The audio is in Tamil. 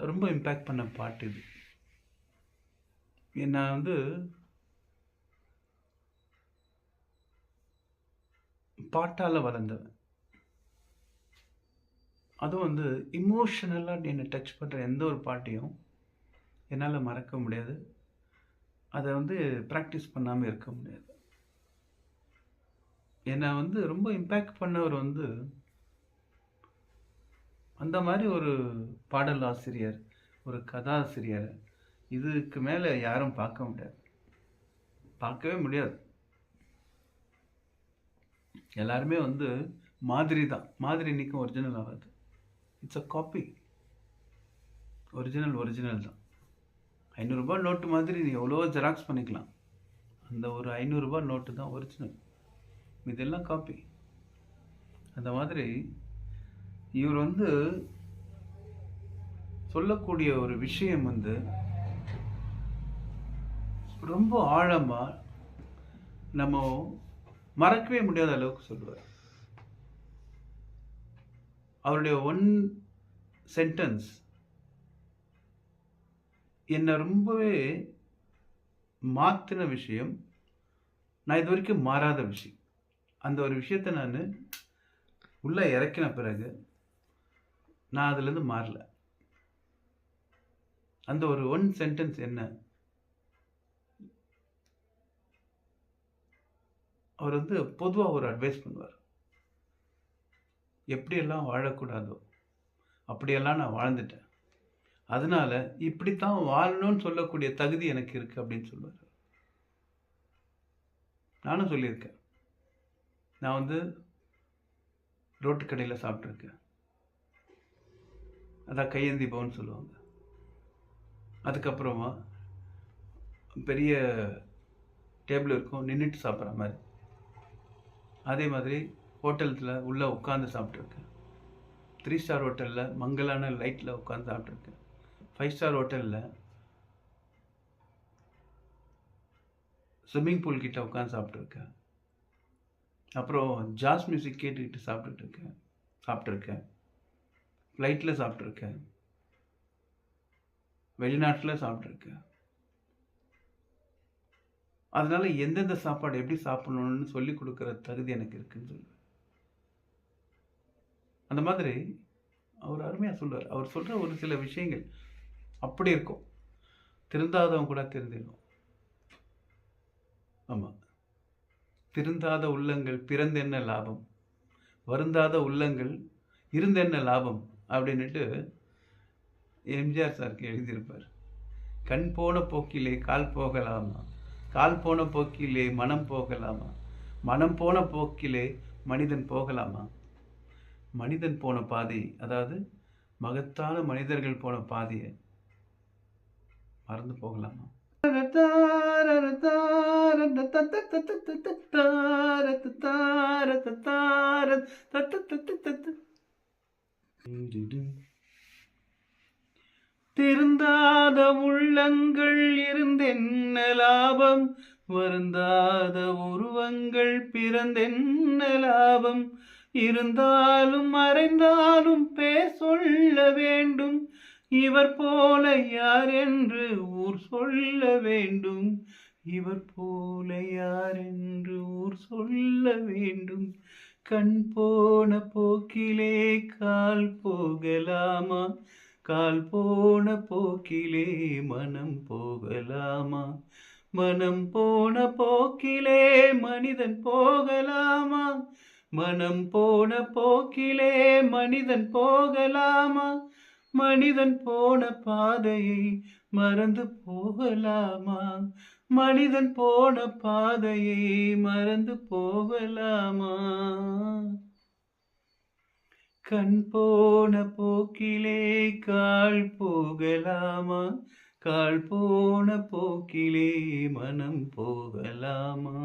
ரொம்ப இம்பேக்ட் பண்ண பாட்டு இது. நான் வந்து பாட்டால் வளர்ந்தவன். அதுவும் வந்து இமோஷனலாக என்னை டச் பண்ணுற எந்த ஒரு பாட்டையும் என்னால் மறக்க முடியாது. அதை வந்து ப்ராக்டிஸ் பண்ணாமல் இருக்க முடியாது. என்னை வந்து ரொம்ப இம்பேக்ட் பண்ணவர் வந்து அந்த மாதிரி ஒரு பாடல் ஆசிரியர், ஒரு கதாசிரியர் இதுக்கு மேலே யாரும் பார்க்க முடியாது, பார்க்கவே முடியாது. எல்லாருமே வந்து மாதிரி தான். மாதிரி இன்னைக்கும் ஒரிஜினல் ஆகாது. It's a copy. ஒரிஜினல் தான். 500 ரூபாய் நோட்டு மாதிரி நீ எவ்வளோ ஜெராக்ஸ் பண்ணிக்கலாம். அந்த ஒரு 500 ரூபாய் நோட்டு தான் ஒரிஜினல், இதெல்லாம் காப்பி. அந்த மாதிரி இவர் வந்து சொல்லக்கூடிய ஒரு விஷயம் வந்து ரொம்ப ஆழமாக நம்ம மறக்கவே முடியாத அளவுக்கு சொல்லுவார். அவருடைய ஒன் சென்டென்ஸ் என்னை ரொம்பவே மாற்றின விஷயம், நான் இது வரைக்கும் மாறாத விஷயம். அந்த ஒரு விஷயத்தை நான் உள்ளே இறக்கின பிறகு நான் அதுலேருந்து மாறல. அந்த ஒரு ஒன் சென்டென்ஸ் என்ன, அவர் வந்து பொதுவாக ஒரு அட்வைஸ் பண்ணுவார். எப்படியெல்லாம் வாழக்கூடாதோ அப்படியெல்லாம் நான் வாழ்ந்துட்டேன், அதனால இப்படித்தான் வாழணும்னு சொல்லக்கூடிய தகுதி எனக்கு இருக்கு அப்படின்னு சொல்லுவார். நானும் சொல்லியிருக்கேன். நான் வந்து ரோட்டு கடையில் சாப்பிட்ருக்கேன், அதான் கையேந்தி பவன் சொல்லுவாங்க. அதுக்கப்புறமா பெரிய டேபிள் இருக்கும், நின்றுட்டு சாப்பிட்ற மாதிரி. அதே மாதிரி ஹோட்டல்ஸில் உள்ளே உட்காந்து சாப்பிட்ருக்கேன். 3 ஸ்டார் ஹோட்டலில் மங்கலான லைட்டில் உட்காந்து சாப்பிட்ருக்கேன். 5 ஸ்டார் ஹோட்டலில் ஸ்விம்மிங் பூல் கிட்ட உட்காந்து சாப்பிட்ருக்கேன். அப்புறம் ஜாஸ் மியூசிக் கேட்டுக்கிட்டு சாப்பிட்ருக்கேன். ஃப்ளைட்டில் சாப்பிட்ருக்கேன், வெளிநாட்டில் சாப்பிட்ருக்கேன். அதனால எந்தெந்த சாப்பாடு எப்படி சாப்பிடணும்னு சொல்லி கொடுக்குற தகுதி எனக்கு இருக்குன்னு சொல்லுவேன். அந்த மாதிரி அவர் அருமையாக சொல்லுவார். அவர் சொல்கிற ஒரு சில விஷயங்கள் அப்படி இருக்கும், திருந்தாதவங்க கூட திருந்திடும். ஆமாம், திருந்தாத உள்ளங்கள் பிறந்தென்ன லாபம், வருந்தாத உள்ளங்கள் இருந்தென்ன லாபம் அப்படின்னுட்டு எம்ஜிஆர் சாருக்கு எழுதியிருப்பார். கண் போன போக்கிலே கால் போகலாமா, கால் போன போக்கிலே மனம் போகலாமா, மனம் போன போக்கிலே மனிதன் போகலாமா, மனிதன் போன பாதை, அதாவது மகத்தான மனிதர்கள் போன பாதையை மறந்து போகலாமா? திருந்தாத உள்ளங்கள் இருந்தென்ன லாபம், வருந்தாத உருவங்கள் பிறந்தென்ன லாபம், இருந்தாலும் மறைந்தாலும் பேர் சொல்ல வேண்டும், இவர் போல யார் என்று ஊர் சொல்ல வேண்டும், இவர் போல யார் என்று ஊர் சொல்ல வேண்டும். கண் போன போக்கிலே கால் போகலாமா, கால் போன போக்கிலே மனம் போகலாமா, மனம் போன போக்கிலே மனிதன் போகலாமா, மனம் போன போக்கிலே மனிதன் போகலாமா, மனிதன் போன பாதையை மறந்து போகலாமா, மனிதன் போன பாதையை மறந்து போகலாமா. கண் போன போக்கிலே கால் போகலாமா, கால் போன போக்கிலே மனம் போகலாமா.